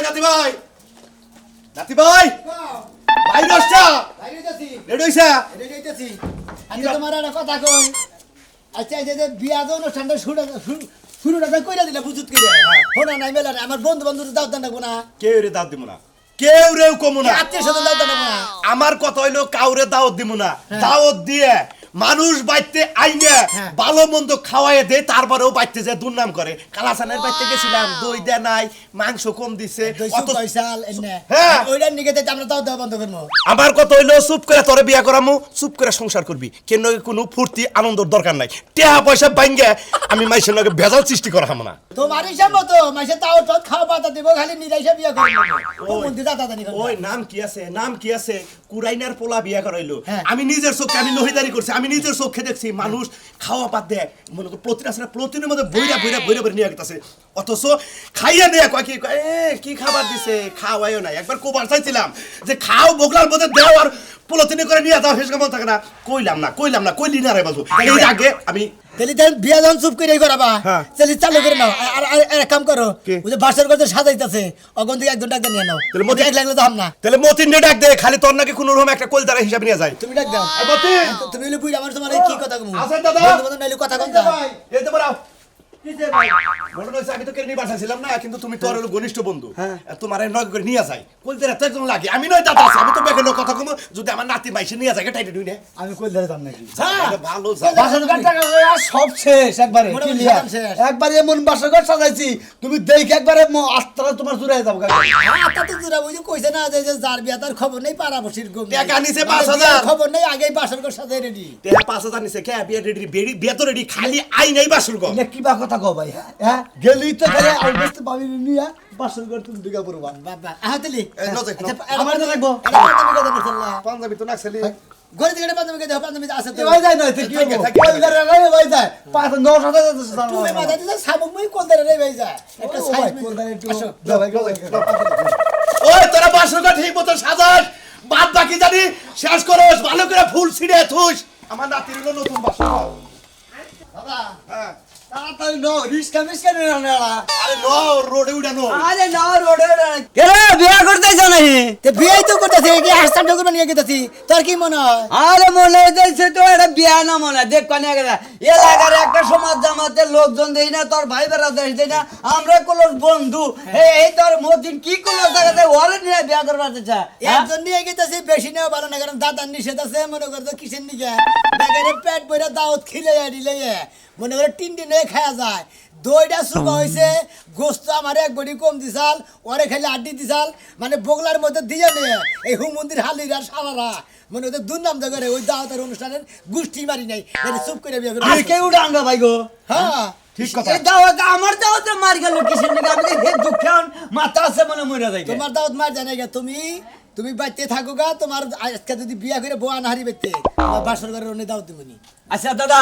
নাতি ভাই নাতি ভাই ভাই রসটা রেডি হইছে রেডি হইতাছি আমি তোমার একটা কথা কই আচ্ছা এই যে বিয়া দাও অনুষ্ঠানটা শুরুটা কইরা দিলা বুঝুত কইরা হোনা নাই মেলা আমার বন্ধু বান্ধব দাও দাও না কেউ রে দাওয়াত দিব না কেউ রেও কমু না আত্মীয় স্বজন দাও দাও না আমার কথা হইলো কাউরে দাওয়াত দিব না দাওয়াত দিয়ে মানুষ বাইতে আইনে ভালো মন্দ খাওয়ায় দে তারপরেও বাইতে যে দুর্নাম করে কালাসানের বাইতে গেছিলাম দই দে নাই মাংস কম দিছে অত পয়সাল এনে হ্যাঁ ওইটা নিকে তে আমরা দাও দাও বন্ধ করব আমার কথা হইলো চুপ করে তোরে বিয়া করামু চুপ করে সংসার করবি কেন কোনো ফুর্তি আনন্দর দরকার নাই টাকা পয়সা বাইঙ্গে আমি মাইশের লগে ভেজাল সৃষ্টি করা হাম না তোমার হিসাব মতো মাইসে তাও তো খাওয়া পাতা দিব খালি নিরাইসা বিয়া করব ও মন্দির দাদা দানি ওই নাম কি আছে কুরাইনার পোলা বিয়া করাইলো আমি নিজের চোখে আমি লোহিদারি করছি আমি নিজের চোখে দেখছি মানুষ খাওয়া পাত দেয় মনে কর প্রতিদিন আসলে প্রতিদিনের মধ্যে বইরা নিয়ে গেছে অথচ খাইয়া নেয়া কয় কি খাবার দিছে খাওয়াইও নাই একবার কোবার চাইছিলাম যে খাও বগলার মধ্যে দেও আর প্রতিদিন করে নিয়ে যাও হেসে কেমন থাকে না কইলাম না কইলি না রে বলছো এই আগে আমি তেলি দেন বিয়া যখন চুপ করে করাবা তেলি চালু করে নাও আর এক কাম করো ওই যে বাসর করতে সাজাইতাছে অগন থেকে একজন ডাক নিয়ে নাও তাহলে মতি এক লাগলে তো হাম না তাহলে মতিন নে ডাক দে খালি তোর নাকি কোনো রকম একটা কলদারা হিসাব নিয়ে যায় তুমি ডাক দাও মতিন তুমি হইলে বুইরা আমার তোমার কি কথা কমু আছেন দাদা বন্ধু নাইলে কথা কম দা এই তো বড়াও কিছে ভাই মনে হচ্ছে আমি তো কেনি বাসাছিলাম না কিন্তু তুমি তোর হলো ঘনিষ্ঠ বন্ধু তোমার নক করে নিয়ে যায় কলদারা তো একদম লাগে আমি নয় দাদা আমি তো বেগে কথা কম যদি আমার নাতি মাইসে নিয়ে যায় টাইটে দুই না আমি কলদারা দাম নাকি ভালো বাসর ঘর টাকা সব শেষ একবারে একবারে এমন বাসর ঘর সাজাইছি তুমি দেখে একবারে আস্তারা তোমার জুড়াই যাবো আতা তো জুরা বুঝি কইছে না যে যার বিয়া তার খবর নেই পাড়াবসির গম টাকা নিছে 5000 খবর নেই আগেই বাসর ঘর সাজাই রেডি টাকা 5000 নিছে কে বিয়া রেডি বিয়া তো রেডি খালি আই নাই বাসর ঘর কি বা কথা কও ভাই হ্যাঁ গেলি তো খালি আর বসতে পাবি নিয়া বাসর ঘর তুমি দিগা পড়বা বাবা আহতলি আমার তো লাগবো পাঞ্জাবি তো নাকছলি ঘরে থেকে পাঞ্জাবি আছে তো ভাই যায় না কি কলদারা রে ভাই যায় 5-9 হাজার তুমি মাথা দিতে সাবক মই কলদারা রে ভাই যায় একটা সাইজ কলদারা একটু ওই তোরা বাসরটা ঠিক মতো সাজাস বাদ বাকি জানি শেষ করস ভালো করে ফুল ছিড়ে থুস আমার নাতির হলো নতুন বাসর বাবা হ্যাঁ তাড়াতাড়ি নো রিস্কা মিস্কা নে না আরে নো রোডে উড়ানো আরে না রোডে কে বিয়া করতেছ নাহি তে বিয়াই তো করতেছে কি হাসতাম ঠকুর নিয়ে গেতেছি তোর কি মনে হয় আরে মনে হইতেছে তো এটা বিয়া না মনে দেখ কোনে গেছে এলাকার একটা সমাজ জামাতের লোকজন দেই না তোর ভাই বেরা দেই না আমরা কলস বন্ধু এই তোর মতিন কি কলস জায়গাতে ওরে নিয়ে বিয়া করবার চায় একজন নিয়ে গেতেছি বেশি নেওয়া ভালো না কারণ দাদার নিষেধ আছে মনে করতো কিসের নিকে বেগারে পেট বইরা দাওত খিলে দিলে মনে করে 3 দিন খাওয়া যায় দইটা শুকা হয়েছে গোস্ত আমার এক বডি কম দিছাল ওরে খালি আড্ডি দিছাল মানে বগলার মধ্যে দিয়ে নিয়ে এই হুমন্দির হালিরা সারারা মনে হচ্ছে দুর্নাম জায়গায় ওই দাওয়াতের অনুষ্ঠানের গোষ্ঠী মারি নাই চুপ করে বিয়ে করে আর কেউ ডাঙ্গা ভাই গো হ্যাঁ ঠিক কথা এই দাওয়াত আমার দাওয়াতে মার গেল কিসের নিকে আমি হে দুঃখান মাথা আছে মনে মরে যাই তোমার দাওয়াত মার জানে গে তুমি বাইতে থাকো গা তোমার আজকে যদি বিয়া করে বউ আনহারি বাইতে তোমার বাসর ঘরের অন্য দাওয়াত দিবনি আচ্ছা দাদা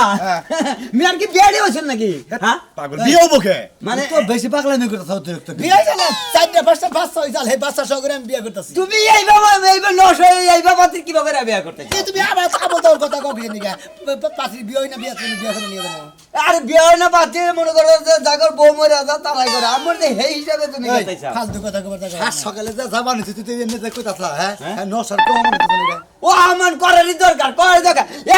মিয়ার কি বিয়া দিয়েছেন নাকি হ্যাঁ পাগল বিয়ে হবো কে মানে তো বেশি পাগলামি করতে অতিরিক্ত বিয়ে জানে 4টা 5টা বাচ্চা হইছাল হে বাচ্চা সহ করে আমি বিয়া করতেছি তুমি এই নশ এই বাবাতে কি করে বিয়া করতে তুমি আবার আবল তোর কথা কবি নিগা পাঁচি বিয়ে হই না বিয়া তুমি বিয়া করে নিয়ে যাবো আরে বিয়া হয় না পাতি মনে করো যে জাগর বউ মরে যা তালাই করে আমার যে এই হিসাবে তুমি কইতাছ ফালতু কথা কবার জায়গা আজ সকালে যা যাবা নিছি তুই এমনি যে কইতাছ হ্যাঁ নশার কম মনে করতে ও আমার করারই দরকার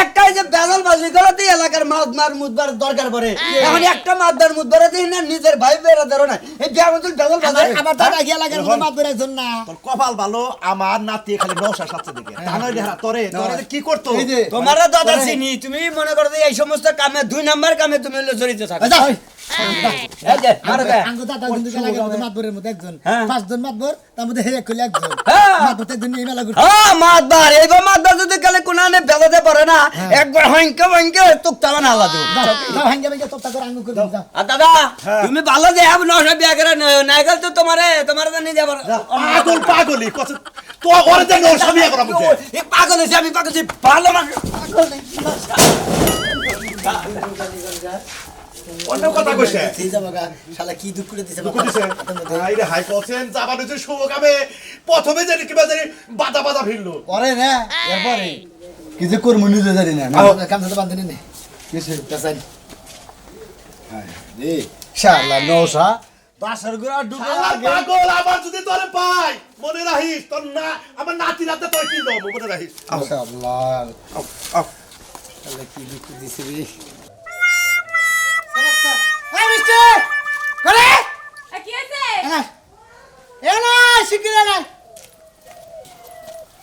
একটাই যে বেজাল বাজি করতে এলাকার মার মুদবার দরকার পড়ে এখন একটা মাদদার মুদবার দিই না নিজের ভাই বেরা ধরো না এই বিয়া মতন বেজাল বাজার আমার দাদা গিয়া লাগার মতো মাত বের একজন না তোর কপাল ভালো আমার নাতি খালি নশা সাথে দিকে তা নয় দেহরা তোরে কি করতো তোমারা দাদা চিনি তুমি মনে করো এই সমস্ত কামে 2 নাম্বার কামে তুমি জড়িত থাকো এই যে মারো গে আঙ্গো দাদা কিন্তু লাগার মতো মাত বেরের মতো একজন 5 জন মাতবর তার মধ্যে হেরে কইলে একজন মাতবর একজন নিয়ে মেলা করতে হ্যাঁ মাতবার এইবার মাতবার যদি কালে কোনানে বেজাতে পারে না একবার হইঙ্কে তুকতাবা না আলাদা দাও হাঙ্গা ভাঙ্গা তোতা করে আঙ্গো করে দাও আর দাদা তুমি ভালো যে আব নশা বিয়া করে নাইগল তো তোমারে নিয়ে যাবার পাগলি কত তো ওরে দেন ওর স্বামী করা মুখে এই পাগল হইছে আমি পাগল হইছি ভালো না অন্য কথা কইছে ঠিক যাবাগা শালা কি দুঃখ করে দিছে কইছে আইরে হাই করছেন জাবানো যে শুভকামে প্রথমে জানি কিবা জানি বাদা ভিড়লো পরে না এরপরে কি যে করব নিজে জানি না কাম তো বান্ধনে নে কিসে তাসাই হ্যাঁ রে শালা নশা বাসার ঘর ঢুকে শালা পাগল আবার যদি তোরে পাই মনে রাখিস তোর না আমার নাতি রাতে তোর কি দেবো মনে রাখিস আল্লাহ আও, আও। আল্লাহ কি বিক্রি দিছে রে এই মিষ্টি করে কি হয়েছে এনা শিগগির না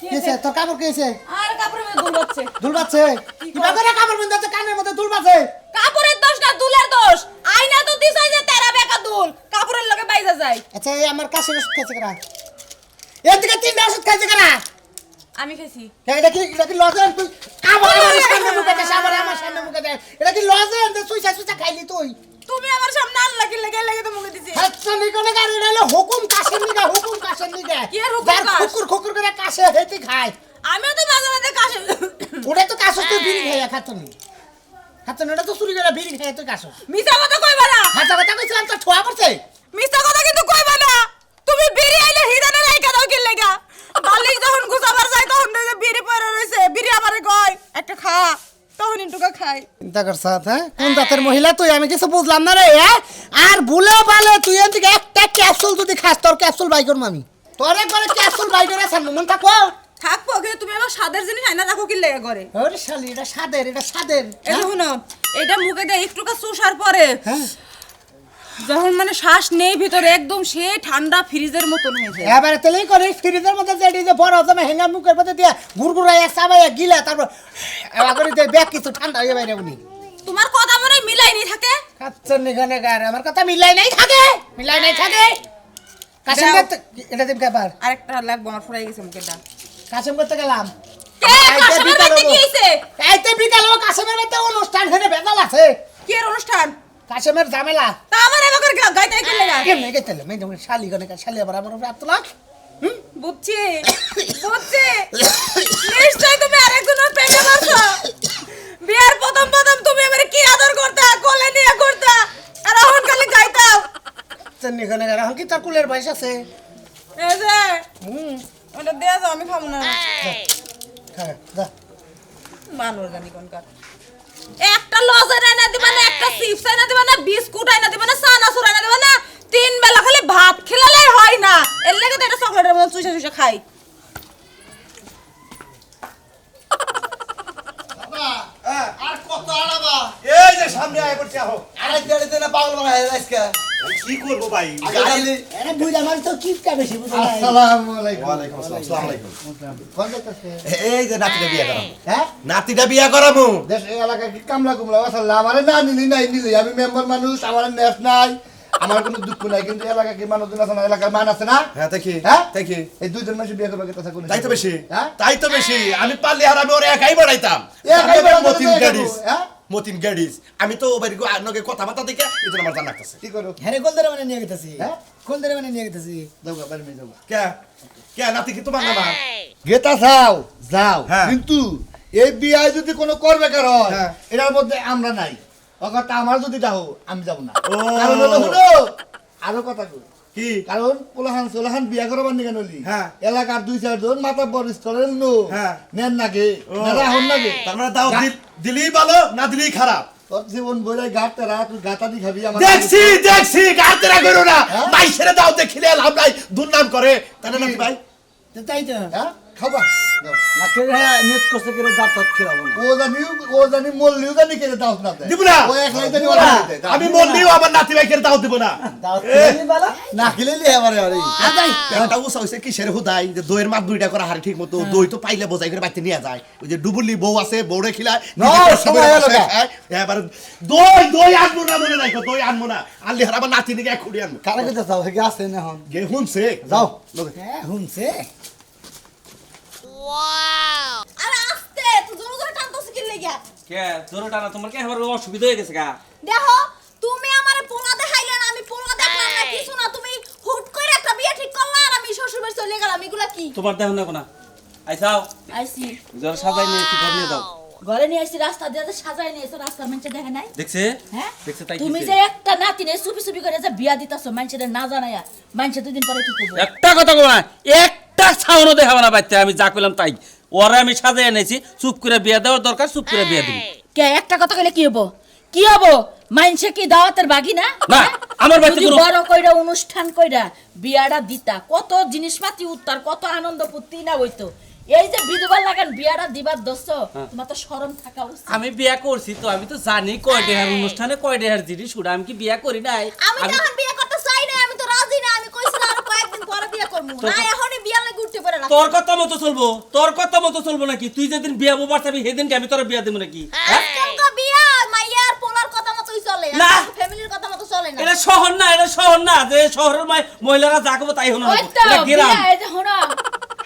কেসে তোর কাপড় কেসে আর কাপড়ের মধ্যে দুল হচ্ছে দুল বাচ্ছে কিবা করে কাপড় বিন্দাতে কানের মধ্যে দুল বাচ্ছে কাপড়ের দোষ না দুলের দোষ আইনা তো দিছাই যে তেরা বেকা দুল কাপড়ের লগে বাইজা যায় আচ্ছা এই আমার কাছে ওষুধ খাইছে কেনা এদিকে তিনটা ওষুধ খাইছে কেনা আমি খাইছি এটা কি লজেন তুই আমার সামনে মুখে দে আমার সামনে মুখে দে এটা কি লজেন তুই সুইসা সুইসা খাইলি তুই তুমি আমার সামনে আল্লাহ কি লেগে তো মুখে দিছি আচ্ছা নিকনে গাড়ি নাইলে হুকুম কাশের নিগা কি আর হুকুম কাশ? খুকুর করে কাশে হেতি খায় আমিও তো মাঝে মাঝে কাশে ওটা তো কাশস তুই বিড়ি খাইয়া খাতনি এটা তো চুরি করে বিড়ি খাইয়া তুই কাশস মিছা কথা কইবা না হাতা কথা কইছিলাম তো ঠোয়া পড়ছে মিছা কথা কিন্তু কইবা না তুমি বিড়ি আইলে হিদানে লাইকা দাও কি লাগা বালিশ যখন গুছাবার যায় তখন দেখে বিড়ি পড়ে রইছে বিড়ি আমারে কয় একটা খা তখন একটুকা খাই চিন্তা করছ হ্যাঁ কোন জাতের মহিলা তুই আমি কিছু বুঝলাম না রে আর ভুলে বালে তুই এদিকে একটা ক্যাপসুল যদি খাস তোর ক্যাপসুল বাই করব আমি তোর একবারে ক্যাপসুল বাই করে আছেন মন থাকো থাকবো কিন্তু তুমি আমার স্বাদের জিনিস আইনা রাখো কি লেগে করে ওরে শালি এটা সাদের এই শুনো এটা মুখে দিয়ে একটুকা চুষার পরে হ্যাঁ যখন মানে শ্বাস নেই ভিতরে একদম সে ঠান্ডা ফ্রিজের মতন হয়ে যায় এবারে তেলেই করে ফ্রিজের মধ্যে যেটি যে বড় জমে হেঙ্গা মুখের মধ্যে দিয়ে গুড়গুড়াইয়া চাবাইয়া গিলা তারপর এবার করে দিয়ে ব্যাগ কিছু ঠান্ডা হয়ে বাইরে উনি তোমার কথা মনে হয় মিলাই নি থাকে কাচ্চন নিখানে গার আমার কথা মিলাই নাই থাকে কাশেম করতে এটা দেব কাবার আরেকটা লাগবো আমার ফুরাই গেছে মুখেটা কাশেম করতে গেলাম কে কাশেমের বাড়িতে কি হইছে এইতে বিকাল কাশেমের বাড়িতে অনুষ্ঠান হেনে বেজাল আছে কি এর অনুষ্ঠান কাশেমের ঝামেলা তা আমার এবারে গাইতে কি লাগা কেমনে গেতলে মেয়ে যেমন শালি গনে শালি আবার আমার উপরে আত্মলাখ বুঝছি নিশ্চয় তুমি আরেকজনের পেটে বসো বিয়ার প্রথম তুমি আমারে কি আদর করতা কোলে নিয়ে করতা আর এখন খালি গাইতাও চন্নি গনে গার এখন কি তার কুলের বয়স আছে এই যে ওটা দেয়া যাও আমি খাবো না হ্যাঁ যা মানুষ জানি কোনকার একটা লজের আইনা দিবা না একটা চিপস আইনা দিবা না বিস্কুট আইনা দিবা না চানাচুর আইনা দিবা না তিন বেলা খালি ভাত খেলালে হয় না এর লেগে তো এটা চকলেটের মতো চুষে খাই আর কত আড়াবা এই যে সামনে আয় পড়ছে আহো আড়াই দেড় দিনে পাগল বানায় আজকে কি করবো ভাই গাড়ি এরা বুঝা মানে তো কিপটা বেশি বুঝা নাই আসসালামু আলাইকুম ওয়ালাইকুম আসসালাম আসসালামু আলাইকুম কোন দেখতেছে এই যে নাতিটা বিয়া করাম হ্যাঁ নাতিটা বিয়া করামু দেশ এই এলাকা কি কামলা কুমলা আসলে আমারে না নিলি নাই নিলি আমি মেম্বার মানুষ আমার নেস নাই আমার কোনো দুঃখ নাই কিন্তু এলাকা কি মানুষজন আছে না এলাকার মান আছে না হ্যাঁ দেখি হ্যাঁ? দেখি এই দুইজন মানুষ বিয়ে করবে কথা কোন তাই তো বেশি হ্যাঁ তাই তো বেশি আমি পারলে আর আমি ওর একাই বাড়াইতাম একাই বাড়াইতাম, মতিন একাই গাড়িস হ্যাঁ? মতিন গাড়িস আমি তো ওবারে নগে কথাবার্তা দেখে এই জন্য আমার জানা লাগতেছে কি করো হ্যাঁ কোন ধরে মানে নিয়ে গেতেছি হ্যাঁ? কোন ধরে মানে নিয়ে গেতেছি যাও বাড়ি মে যাও কে কে নাতি কি তোমার নামা গেতা যাও যাও হ্যাঁ। কিন্তু এই বিয়ে যদি কোনো করবে কারণ হ্যাঁ। এটার মধ্যে আমরা নাই অগরটা আমার যদি যাও আমি যাব না ও। কারণ হলো শুনো আরো কথা কই কি কারণ পোলাহান বিয়া করবার নিকে নলি হ্যাঁ। এলাকার 2-4 জন মাথা বড় স্তরের লোক হ্যাঁ। নেন নাগে ও। নেরা হন নাগে তার মানে দাও দিলেই ভালো না দিলেই খারাপ তোর জীবন বইলাই গাট তেরা তুই গাতানি খাবি আমার দেখছি গাতেরা করো না হ্যাঁ? মাইছেরে দাও দেখিলে লাভ নাই দুর্নাম করে তাই না নাতি ভাই তো তাই তো হ্যাঁ খাবা যাও। ও জানি মল্লিও জানি কেটে দাও না দেয়। দিব না ও একলাই জানি ওরা দিতে দাও। আমি মন্দিও আমার নাতি ভাইকে দাও দিব না না খেলে লিয়ে আমারে আরে একটা উৎসাহ হইছে কিসের হুদাই যে দইয়ের মাপ দুইটা করে হারে ঠিক মতো দই তো পাইলে বোঝাই করে বাইতে নিয়ে যায় ওই যে ডুবুলি বউ আছে বউরে খিলায় সময় হলো না। এবার দই আনবো না মনে রাখো দই আনবো না আনলি হার আমার নাতি নিকে খুঁড়ি আনবো কারা কইতে যাও হে আছে না হন গে হুনছে যাও হ্যাঁ হুনছে আরে আস্তে তুই জোরে জোরে টানতেছিস কি লাগা কে জোরে টানা তোমার কি আবার অসুবিধা হয়ে গেছে গা দেখো তুমি আমারে পোলা দেখাইলে না আমি পোলা দেখলাম না কিছু না তুমি হুট করে একটা বিয়ে ঠিক করলা আর আমি শ্বশুর বাড়ি চলে গেলাম এগুলা কি তোমার দেখো না কোনা আইসাও আইসি জোরে সাজাই নিয়ে কি ঘর নিয়ে যাও ঘরে নিয়ে আসছি রাস্তা দিয়ে যে সাজাই নিয়েছে রাস্তার মানুষে দেখে নাই দেখছে হ্যাঁ দেখছে তাই তুমি কিছে? যে একটা নাতিনে চুপি চুপি করে যে বিয়া দিতাছো মানুষের না জানাইয়া মানুষে দুদিন পরে কি করবো একটা কথা কো না একটা ছাউনো দেখাবো না বাচ্চা আমি যা কইলাম তাই ওরে আমি সাজাই এনেছি চুপ করে বিয়ে দেওয়ার দরকার চুপ করে বিয়ে দিবি কে একটা কথা কইলে কি হবো কি হবো মানুষে কি দাওয়াতের বাগি না না আমার বাড়িতে যদি কোনো বড় কইরা অনুষ্ঠান কইরা বিয়াটা দিতা কত জিনিসপাতি উত্তর কত আনন্দ ফুর্তি না হইতো এই যে বিধবা লাগান বিয়াটা দিবার দোষ তোমার তো শরম থাকা উচিত আমি বিয়া করছি তো আমি তো জানি কয় ডেহার অনুষ্ঠানে কয় ডেহার জিনিস ওটা আমি কি বিয়া করি নাই আমি তো এখন বিয়ে করতে চাই না, আমি তো রাজি না, আমি কইছিলাম আরো কয়েকদিন পরে বিয়ে করব না, এখনই বিয়ে লাগি উঠতে পারে না। তোর কথা মতো চলবো, তোর কথা মতো চলবো নাকি? তুই যেদিন বিয়া বউ বাড়াবি সেদিনকে আমি তোর বিয়া দেবো নাকি? আজকালকার বিয়ে মাইয়ার পোলার কথা মতই চলে, না। ফ্যামিলির কথা মতো চলে না। এটা শহর না, এটা শহর না যে শহরের মহিলারা যা করবো তাই হলো না, ওই তো এটা গ্রাম। বিয়া, এই যে শোনো,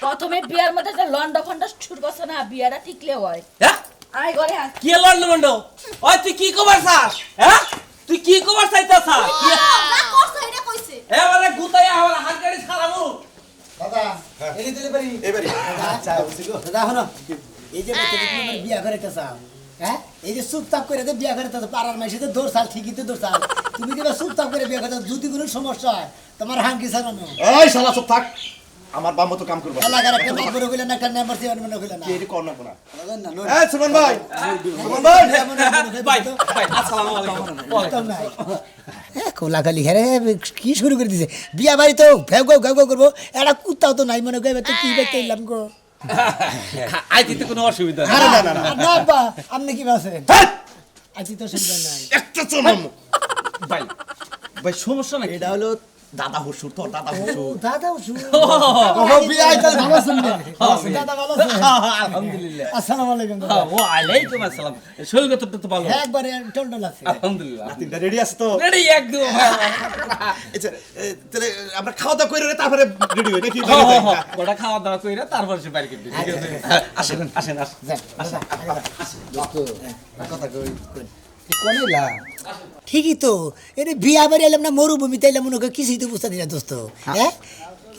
প্রথমে বিয়ার মধ্যে যে লন্ডা ফন্ডা শুট করছে না বিয়াটা ঠিকলে হয়। হ্যাঁ? আয় ঘরে আয়। কি লন্ড মন্ড? ওই তুই কি কবার চাস? হ্যাঁ? তুই কি কবার চাইতাছ? কি যা করছে এটা কইছে। এবারে গুতাই আমার হাত গাড়ি ছাড়াবো। দাদা এলি দিলে পারি এবারে আচ্ছা বুঝছি গো দাদা হলো এই যে বাচ্চাটা তুমি আমার বিয়া করে চাও হ্যাঁ এই যে চুপচাপ করে যে বিয়া করে চাও পাড়ার মাসে তো দৌড় সাল ঠিকই তো দৌড় সাল তুমি কি চুপচাপ করে বিয়া করে যদি কোনো সমস্যা হয় তোমার হাঙ্কি ছাড়ানো এই শালা চুপ থাক, আমার বাম মতো কাম করবা। এলাকার একটা মেম্বার হইলে না একটা মেম্বার চেয়ারম্যান হইলে না এর কর না কোনা। না এই সুমন ভাই, সুমন ভাই, ভাই ভাই আসসালামু আলাইকুম। কোলাখালি হ্যাঁ কি শুরু করে দিছে বিয়া বাড়ি তো ঘেউ ঘেউ ঘেউ করবো একটা কুত্তাও তো নাই মনে করে তো কি দেখতে এলাম গো আইতে কোনো অসুবিধা নেই। আরে না না না, না আব্বা আপনি কি আছেন হেই! আছি তো সুবিধা নাই একটা চলম। ভাই ভাই সমস্যা নাকি? এটা হলো দাদা হুসুর, তোর দাদা হুসুর। দাদা শুন ও বিয়ে আইতাল ভালো শুনবে। দাদা ভালো আছেন আলহামদুলিল্লাহ। আসসালামু আলাইকুম দাদা ওয়া আলাইকুম আসসালাম। শরীর তো ভালো? একবারে টলটল আছে আলহামদুলিল্লাহ। তিনটা রেডি আছে তো? রেডি একদম। আচ্ছা, তাহলে আমরা খাওয়া দাওয়া করে তারপরে রেডি হই নাকি? ওটা খাওয়া দাওয়া কইরা তারপর সে বাইরে কেটে ঠিক আছে? আসেন আসেন আসেন। কথা কই কোনেলা ঠিকই তো এটা বিয়া বাড়ি এলাম না মরুভূমিতে এলাম মনে করি কিছুই তো বুঝতে দিনা দোস্ত হ্যাঁ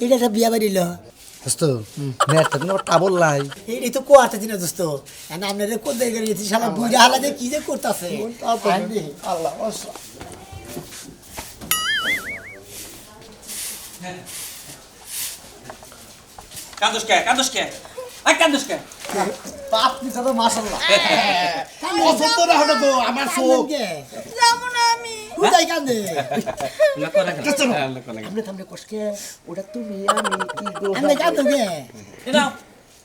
এটা একটা বিয়া বাড়ি এলো দোস্ত মেয়েরটা কোনো টাবল লাই এই তো কোয়াতে দিনা দোস্ত এখন আপনাদের কোন দিকে গেছি শালা বুড়া হালা যে কি যে করতেছে আল্লাহ কান্দুস কে? কান্দুস কে? আই কান্দুস কে? পাপ নিছে তো মাশাআল্লাহ পছন্দ না হলো তো আমার চোখ। যাবো না আমি। কোথায় কান্দে না করে না। না করে না। আপনি থামলে কষ্টকে ওটা তুমি আমি কি গো আপনি কান্দো কে এনাও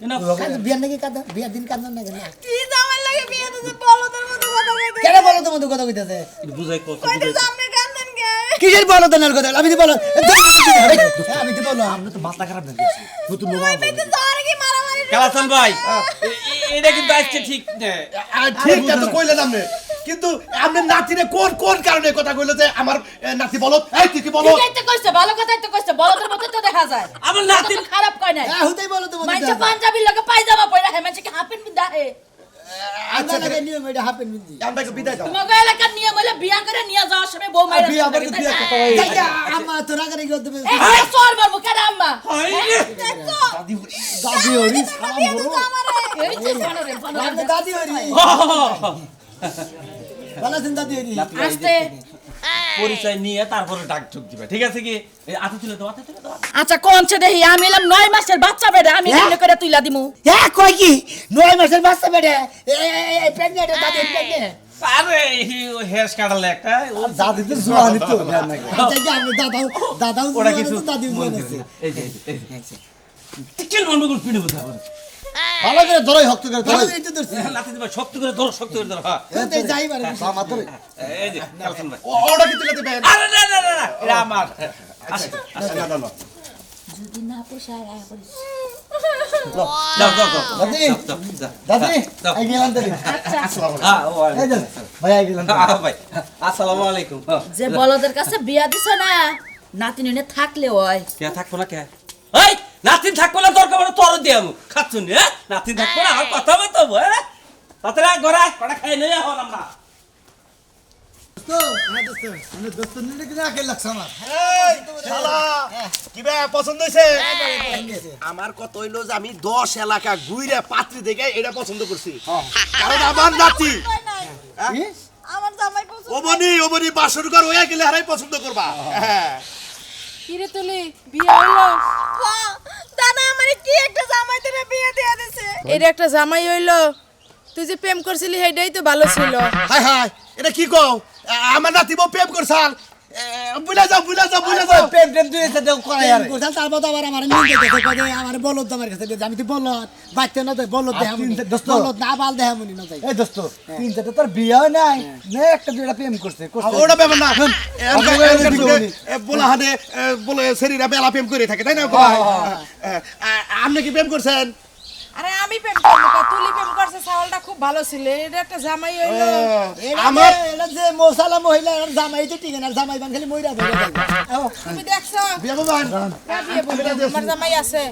এনাও। কান্দো বিয়ার নাকি কান্দো বিয়ার দিন কান্দো না কেন কি জামাই লাগে বিয়ে দিতে বলদের মতো কথা কইতে। কেন বলো তোমার কথা কইতাছে বুঝাই কত কইতে বুঝাই। সামনে কান্দেন কে? কিসের বলো দেনার কথা আমি তো বলো আমি তো বলো আমরা তো মাথা খারাপ নাকি নতুন লোক কইতে যাওয়ার কি মারামারি। কালাচান ভাই এটা কিন্তু আজকে ঠিক না। ঠিক তো কইলেন আপনি, কিন্তু আপনি নাতিরে কোন কোন কারণে কথা কইলো যে আমার নাতি বলো? এই তুই কি বলো? ঠিকই তো কইছে ভালো কথাই তো কইছে বলদের মতো তো দেখা যায় আমার নাতি তো খারাপ কয় নাই হ্যাঁ হুতাই বলো তোমার মাইছে পাঞ্জাবির লগে পায়জামা পয়রা হে মাইছে কি হাফেন বিন্দা হে আচ্ছা লাগে নিয়ম এটা হাপেন মিন্দি আমরা কি বিদায় দাও? তোমাকে এলাকার নিয়ম হইলে বিয়া করে নিয়ে যাওয়ার সময় বউ মাইরা বিয়া আবার বিয়া কথা হয়। যাইয়া আমা তো রাগারি করতে হবে এই সর মারবো কেন আম্মা দাদি হরি সালাম বলো এই যে ফোনরে রাগে দাদি হরি ভালো আছেন দাদি হরি আস্তে পরিচয় নিয়ে তারপরে ডাক ঢুক দিবে, ঠিক আছে কি? এই হাতে তুলে দাও, হাতে তুলে দাও। আচ্ছা কোনছে দেহি আমি এলাম 9 মাসের বাচ্চা বেড়ে আমি হ্যাঁ? এমনি করে তুইলা দিমু হ্যাঁ কই কি 9 মাসের বাচ্চা বেড়ে এই প্রেগনেন্ট দাদি প্রেগনেন্ট আরে হেয়ার কাটালে একটা দাদি তো জোয়ানি তো আচ্ছা আমি দাদাও ওরা কিছু দাদি মনে বলেছে করেছে। এই যে এই যে টিকেল মন করে পিনে বসা করে ভালো করে ধরই হক্ত করে ধরই এই তো ধরছি লাতি দিবা, শক্ত করে ধরো, শক্ত করে ধরো। হ্যাঁ এই যাই পারে সামা ধরে এই যে কালাচান ভাই। ওটা কি তুলে দিবেন? আরে না না না না, এটা আমার। আসেন, না না না, যদি না পোষায় আয় করিস যাও যাও যাও। দাদি যাও, যাও। দাদি যাও। আই গেলাম দাদি হ্যাঁ, ও এই আলাইকুম। যে ভাই আই গেলাম ভাই আসসালামু আলাইকুম। যে বলদের কাছে বিয়া দিছ না নাতিনি নে থাকলে হয় কে থাকবো না কে? এই নাতিন থাকবো না, দরকার পড়ে তোর দিয়ে আমি খাচ্ছুন। হ্যাঁ নাতিন থাকবো না, আর কথা বলতো। হ্যাঁ তাতে গড়া কটা খাই নই এখন আমরা। তো হ্যাঁ দোস্ত আমি দোস্ত নিলে কি না কে লাগছ আমার এই শালা কি বে পছন্দ হইছে? আমার কত হইলো যে আমি 10 এলাকা ঘুরে পাত্রী দেখে এটা পছন্দ করছি, কারণ আমার নাতি কই নাই। আমার জামাই পছন্দ। ওবনি বাসর ঘর হইয়া গেলে হারাই পছন্দ করবা। হ্যাঁ কিরে তুলি বিয়ে হইলো হ্যাঁ, দাদা আমারে কি একটা জামাই ধরে বিয়ে দিয়ে দিছে। এর একটা জামাই হইলো তুই যে প্রেম করছিলি সেইটাই তো ভালো ছিল হাই হাই, এটা কি কও? আমার নাতি বউ প্রেম করছাল, বুঝা যাও প্রেম টেম দুই সাথে করাই আর গোসাল তারপর তো আবার আমার নিয়ে যেতে কই আমার বলদ আমার কাছে দিয়ে, আমি তো বলদ বাচ্চা না দেয় বলদ দেখামুনি দোস্ত। বলদ না বাল দেখামুনি না যাই এই দোস্ত তিন চারটা তোর বিয়ে নাই না একটা দুইটা প্রেম করছে ওটা ব্যাপার না জীবনী। বলা হাতে বলে শরীরে বেলা প্রেম করে থাকে তাই না আপনি কি প্রেম করছেন আরে আমি প্রেম করবো কা? তুলি প্রেম করছে, চাওয়ালটা খুব ভালো ছিল, এটা একটা জামাই হইলো। আমার এটা যে মশালা মহিলা আর জামাই তো ঠিক না জামাই বান খালি মইরা ধরে যাবে তুমি দেখছো? বিয়া বাবান হ্যাঁ, বিয়ে বলবো, আমার জামাই আছে।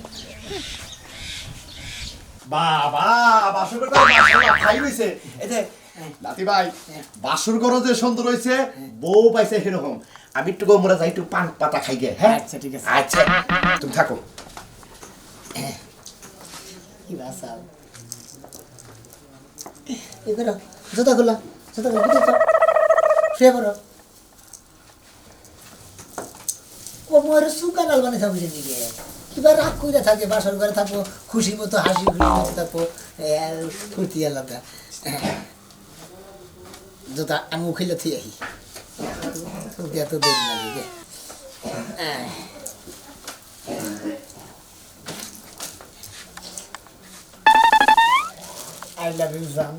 বাবা বাসর করতে মাশাআল্লাহ খাই হইছে এই যে নাতি ভাই বাসর করো যে সুন্দর হইছে বউ পাইছে এরকম আমি একটু গোমরা যাই একটু পান পাতা খাই গে হ্যাঁ আচ্ছা ঠিক আছে আচ্ছা তুমি থাকো কি ভাষা এগুলো জুতা খুলা শুয়ে পড়ো ও মোর সুকানাল বানাই থাকবে দিকে কিবা রাগ কইরা থাকে বাসর ঘরে থাকবো খুশি মতো হাসি খুশি মতো থাকবো ফুর্তি আলাদা জুতা আমি উখিলে থুই আহি এত দেরি লাগে গে I love you, Sam.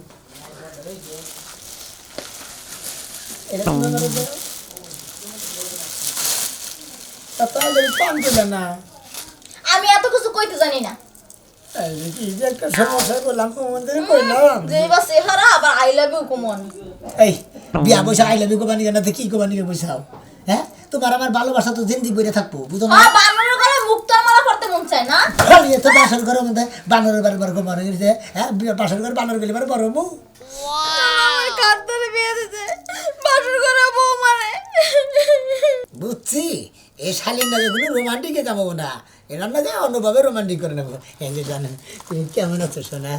এটা তুমি করে দাও তাহলে পান দিলে না আমি এত কিছু কইতে জানি না। এই কি যে একটা সমস্যা বললাম তোমাদের কইলাম যে বা চেহারা আবার আই লাভ ইউ কমন। এই বিয়া বসে আই লাভ ইউ কোবানি না কি কোবানি বসাও হ্যাঁ তোমার আমার ভালোবাসা তো জিন্দি বইরে থাকবো বুঝো না বানরের গলায় মুক্ত মালা করতে মন চায় না। এ তো বাসর ঘরের মধ্যে বানরের বারবার ঘুমানো গেছে হ্যাঁ বাসর ঘর বানর গেলে বড় বউ আমার কার ধরে বিয়ে দিতে বাসর ঘরে বউ মানে। বুঝছি এই শালীন না যেগুলো রোমান্টিকে যাবো না এনার না যায় অন্যভাবে রোমান্টিক করে নেবো এই যে জানেন তুমি কেমন আছো শোনা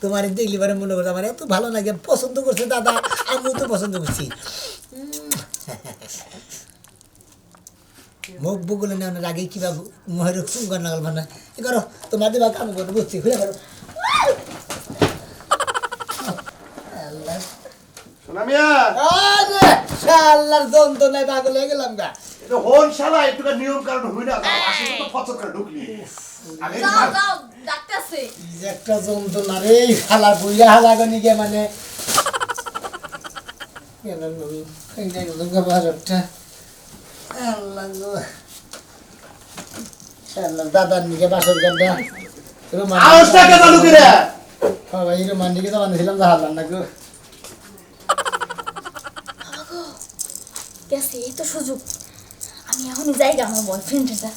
তোমার দেখলি পরে মনে করছো আমার এত ভালো লাগে পছন্দ করছে দাদা আমিও তো পছন্দ করছি মুখ বুগুলো নেওয়ার আগে কিবা মহের সুন্দর নাগাল মানে এ করো তোমার দেবা কাম করো বুঝছি ঘুরে করো সোনা মিয়া আরে শালার যন্ত্রণায় পাগল হয়ে গেলাম গা এটা হন শালা একটু নিয়ম কারণ হই না আসলে তো ফচক করে ঢুকলি আগে যাও যাও ডাকতেছে। যে একটা যন্ত্রণা রে হালা বইয়া হালা গনি গে মানে কেন এই যে বাজারটা আল্লাহ গো শালা দাদার নিকে বাসর গাড্ডা আওয়াজটা কে চালু করে ভাই রোমান্টিকে তো বানিয়েছিলাম যা হালার না গো গেছে এই তো সুযোগ। আমি এখনই যাই আমার বয়ফ্রেন্ডের যা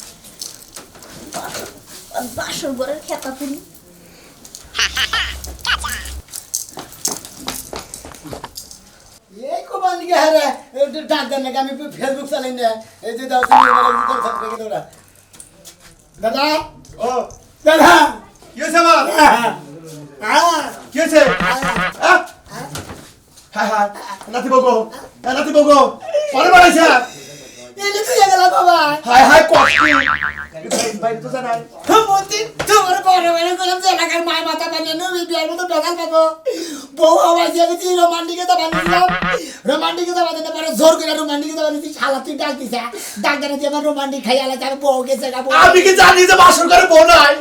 বাসর ঘরের খেতা তুলি। এই কোবান গে হারে একটু ডাক দেন নাকি আমি ফেসবুক চালাই না এই যে দাও তুমি মোবাইল ভিতরে থাক রেখে দাও দাদা ও দাদা কি হইছে আমার কি হইছে হ্যাঁ হ্যাঁ নাতি বগো পরে বাড়াইছে এলে তুই গেল বাবা হাই হাই কষ্টি বাইরে তো জানাই মন্দির তোমার বড় বড় করলাম যে এলাকার মায় মাথা বানিয়ে নবী বিয়ার মতো বেগাল পাবো বউ আওয়াজ দিয়ে গেছি রোমান্টিকে তো বানিয়েছিলাম রোমান্টিকে তো বানাতে পারে জোর করে রোমান্টিকে তো বানিয়েছি শালা তুই ডাক দিছে ডাক জানা দিয়ে আমার রোমান্টিক খাই আলাদা আমি বউ গেছে গা আমি কি জানি যে বাসর করে বউ নাই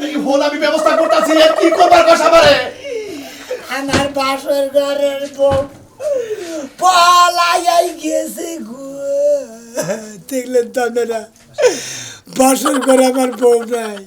এই ফোন আমি ব্যবস্থা করতেছি কি করবার কথা পারে আমার বাসর ঘরের বউ পালাই গেছে গো দেখলেন তো আপনারা বাসর ঘরে আমার বউ নাই